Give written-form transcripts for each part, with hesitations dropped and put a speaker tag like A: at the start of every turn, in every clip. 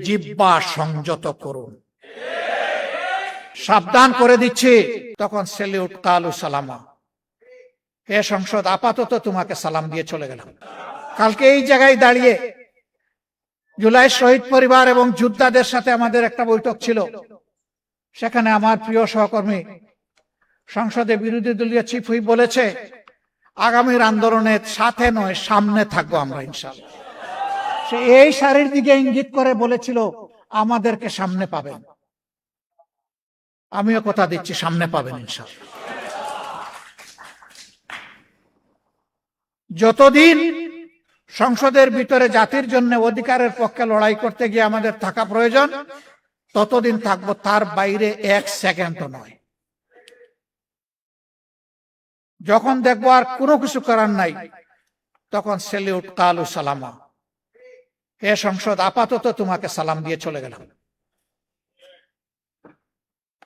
A: জিহ্বা সংযত করুন। সাবধান করে দিচ্ছি। তখন সেলিউট কালু সালামা, হে সংসদ, আপাতত তোমাকে সালাম দিয়ে চলে গেলাম। কালকে এই জায়গায় দাঁড়িয়ে জুলাই শহীদ পরিবার এবং যোদ্ধাদের সাথে আমাদের একটা বৈঠক ছিল। সেখানে আমার প্রিয় সহকর্মী সংসদে বিরোধী দলীয় চিফ হুইপ বলেছে, আগামীর আন্দোলনের সাথে নয় সামনে থাকবো আমরা ইনশাআল্লাহ। সে এই সারির দিকে ইঙ্গিত করে বলেছিল আমাদেরকে সামনে পাবেন। আমিও কথা দিচ্ছি সামনে পাবেন ইনশাআল্লাহ। যতদিন সংসদের ভিতরে জাতির জন্য অধিকারের পক্ষে লড়াই করতে গিয়ে আমাদের থাকা প্রয়োজন, ততদিন থাকবো, তার বাইরে এক সেকেন্ডও নয়। যখন দেখবো আর কোনো কিছু করার নাই, তখন সেলিউট কালু সালামা, হে সংসদ, আপাতত তোমাকে সালাম দিয়ে চলে গেলাম।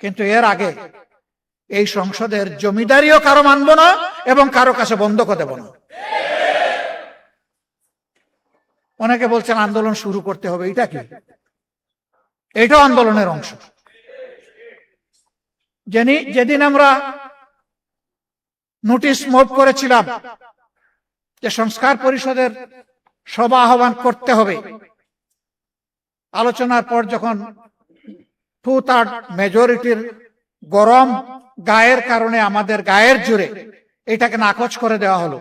A: কিন্তু এর আগে এই সংসদের জমিদারিও কারো মানব না এবং কারো কাছে বন্ধকও দেব না। অনেকে বলছেন আন্দোলন শুরু করতে হবে, এটা কি? এটাও আন্দোলনের অংশ। যেদিন আমরা নোটিশ মুভ করেছিলাম যে সংস্কার পরিষদের সভা আহ্বান করতে হবে, আলোচনার পর যখন 2/3 মেজরিটির গরম গায়ের কারণে আমাদের গায়ের জোরে এটাকে নাকচ করে দেওয়া হলো,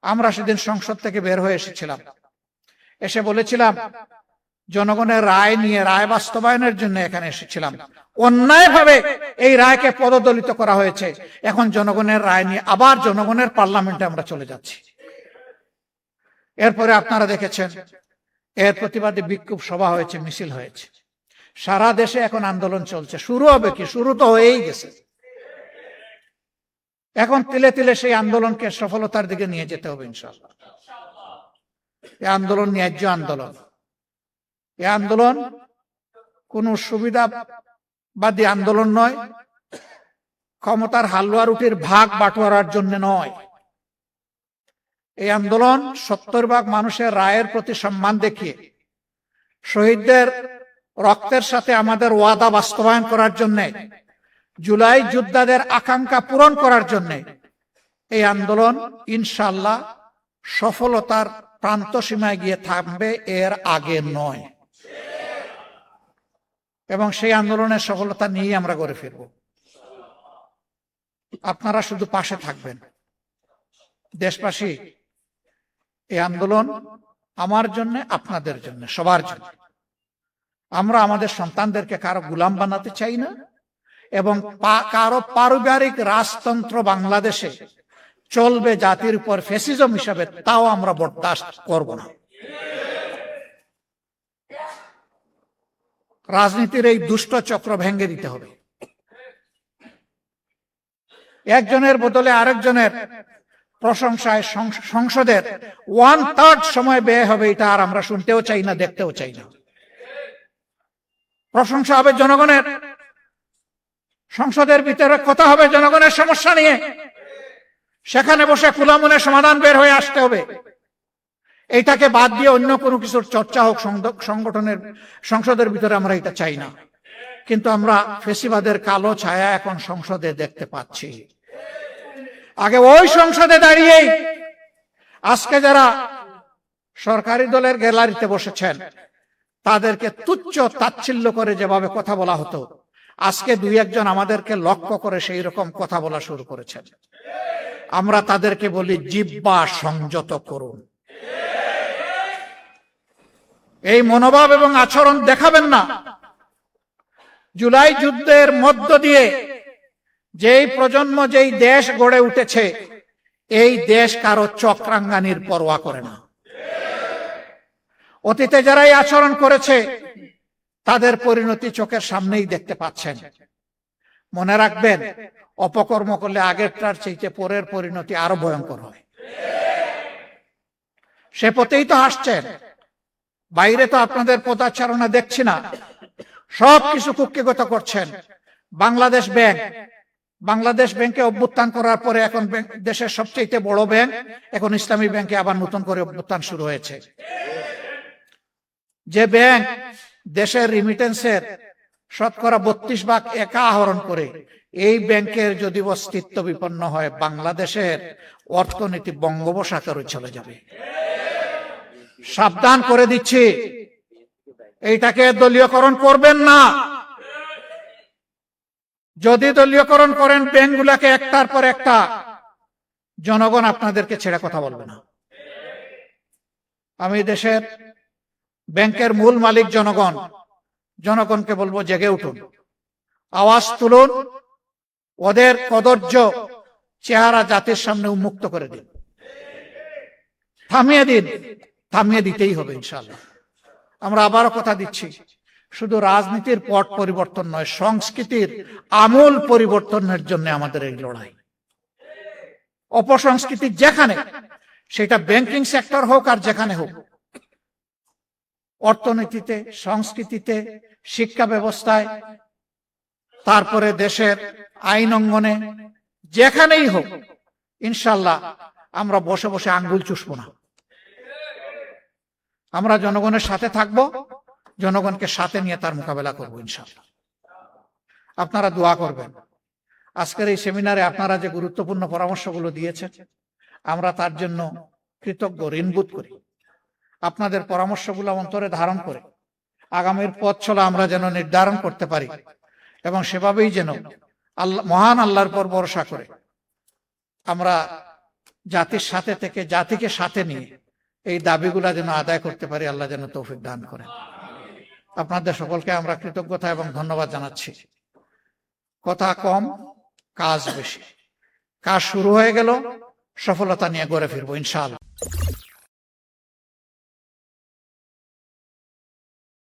A: আমরা সেদিন সংসদ থেকে বের হয়ে এসেছিলাম। এসে বলেছিলাম জনগণের রায় নিয়ে, রায় বাস্তবায়নের জন্য এখানে এসেছিলাম। অন্যায়ভাবে এই রায়কে পদদলিত করা হয়েছে। এখন জনগণের রায় নিয়ে আবার জনগণের পার্লামেন্টে আমরা চলে যাচ্ছি। এরপরে আপনারা দেখেছেন এর প্রতিবাদে বিক্ষোভ সভা হয়েছে, মিছিল হয়েছে। সারা দেশে এখন আন্দোলন চলছে। শুরু হবে কি? শুরু তো হয়েই গেছে। এখন তিলে তিলে সেই আন্দোলনকে সফলতার দিকে নিয়ে যেতে হবে ইনশাআল্লাহ। এই আন্দোলন ন্যায্য আন্দোলন। এই আন্দোলন কোন সুবিধাবাদী আন্দোলন নয়, ক্ষমতার হালুয়া রুটির ভাগ বাটোয়ারার জন্য নয়। এই আন্দোলন 70% মানুষের রায়ের প্রতি সম্মান দেখিয়ে, শহীদদের রক্তের সাথে আমাদের ওয়াদা বাস্তবায়ন করার জন্য, জুলাই যোদ্ধাদের আকাঙ্ক্ষা পূরণ করার জন্য এই আন্দোলন ইনশাআল্লাহ সফলতার প্রান্ত সীমায় গিয়ে থামবে, এর আগে নয়। এবং সেই আন্দোলনের সফলতা নিয়ে আমরা গড়ে ফিরব। আপনারা শুধু পাশে থাকবেন। দেশবাসী, এই আন্দোলন আমার জন্য, আপনাদের জন্য, সবার জন্য। আমরা আমাদের সন্তানদেরকে কারো গোলাম বানাতে চাই না এবং কারো পারিবারিক রাজতন্ত্র বাংলাদেশে চলবে জাতির উপর ফ্যাসিজম হিসাবে, তাও আমরা বরদাস্ত করব না। রাজনীতির এই দুষ্ট চক্র ভেঙে দিতে হবে। একজনের বদলে আরেকজনের প্রশংসায় সংসদের 1/3 সময় ব্যয় হবে, এটা আর আমরা শুনতেও চাই না, দেখতেও চাই না। প্রশংসা হবে জনগণের, সংসদের ভিতরে কথা হবে জনগণের সমস্যা নিয়ে, সেখানে বসে খোলা মনে সমাধান বের হয়ে আসতে হবে। এইটাকে বাদ দিয়ে অন্য কোনো কিছুর চর্চা হোক সংগঠনের, সংসদের ভিতরে আমরা এটা চাই না। কিন্তু আমরা ফেসিবাদের কালো ছায়া এখন সংসদে দেখতে পাচ্ছি। আগে ওই সংসদে দাঁড়িয়েই আজকে যারা সরকারি দলের গ্যালারিতে বসেছেন তাদেরকে তুচ্ছ তাচ্ছিল্য করে যেভাবে কথা বলা হতো, আজকে 2-1 আমাদেরকে লক্ষ্য করে সেই রকম কথা বলা শুরু করেছেন। আমরা তাদেরকে বলি জিহ্বা সংযত করুন। এই মনোভাব এবং আচরণ দেখাবেন না। জুলাই যুদ্ধের মধ্য দিয়ে যেই প্রজন্ম, যেই দেশ গড়ে উঠেছে, এই দেশ কারো চক্রাঙ্গানির পরোয়া করে না। অতীতে যারা এই আচরণ করেছে তাদের পরিণতি চোখের সামনেই দেখতে পাচ্ছেন। মনে রাখবেন, অপকর্ম করলে আগেরটার চাইতে পরের পরিণতি আরো ভয়ঙ্কর হয়। সে পথেই তো হাসছেন। বাইরে তো আপনাদের পদাচারণা দেখছি না, সবকিছু কুক্ষিগত করছেন। বাংলাদেশ ব্যাংকে অভ্যুত্থান করার পরে এখন দেশের সবচেয়ে বড় ব্যাংক, এখন ইসলামী ব্যাংকে আবার নতুন করে অভ্যুত্থান শুরু হয়েছে। যে ব্যাংক দেশের রিমিটেন্সের শতকরা 32 ভাগ একা আহরণ করে এই ব্যাংকের যদি অস্তিত্ব বিপন্ন হয়, বাংলাদেশের অর্থনীতি বঙ্গোপসাগরে চলে যাবে। সাবধান করে দিচ্ছি, এইটাকে দলীয়করণ করবেন না। যদি দলীয়করণ করেন ব্যাংকগুলোকে একটার পর একটা, জনগণ আপনাদেরকে ছেড়ে কথা বলবে না। আমি দেশের ব্যাংকের মূল মালিক জনগণ, জনগণকে বলবো জেগে উঠুন, আওয়াজ তুলুন, ওদের কদর্য চেহারা জাতির সামনে উন্মুক্ত করে দিন, থামিয়ে দিন, থামিয়ে দিতেই হবে ইনশাআল্লাহ। আমরা আবারও কথা দিচ্ছি, শুধু রাজনীতির পট পরিবর্তন নয়, সংস্কৃতির আমূল পরিবর্তনের জন্য আমাদের এই লড়াই। অপসংস্কৃতি যেখানে, সেটা ব্যাংকিং সেক্টর হোক আর যেখানে হোক, অর্থনীতিতে, সংস্কৃতিতে, শিক্ষা ব্যবস্থায়, তারপরে দেশের আইন অঙ্গনে, যেখানেই হোক, ইনশাল্লাহ আমরা বসে বসে আঙ্গুল চুষবো না। আমরা জনগণের সাথে থাকবো, জনগণকে সাথে নিয়ে তার মোকাবেলা করবো ইনশাল্লাহ। আপনারা দোয়া করবেন। আজকের এই সেমিনারে আপনারা যে গুরুত্বপূর্ণ পরামর্শগুলো দিয়েছেন, আমরা তার জন্য কৃতজ্ঞ, ঋণবোধ করি। আপনাদের পরামর্শগুলো অন্তরে ধারণ করে আগামীর পথ চলা আমরা যেন নির্ধারণ করতে পারি, এবং সেভাবেই যেন আল্লাহ, মহান আল্লাহর পর ভরসা করে আমরা জাতির সাথে থেকে, জাতিকে সাথে নিয়ে এই দাবিগুলা যেন আদায় করতে পারি। আল্লাহ যেন তৌফিক দান করেন। আপনাদের সকলকে আমরা কৃতজ্ঞতা এবং ধন্যবাদ জানাচ্ছি। কথা কম, কাজ বেশি। কাজ শুরু হয়ে গেল, সফলতা নিয়ে গড়ে ফিরবো ইনশাআল্লাহ।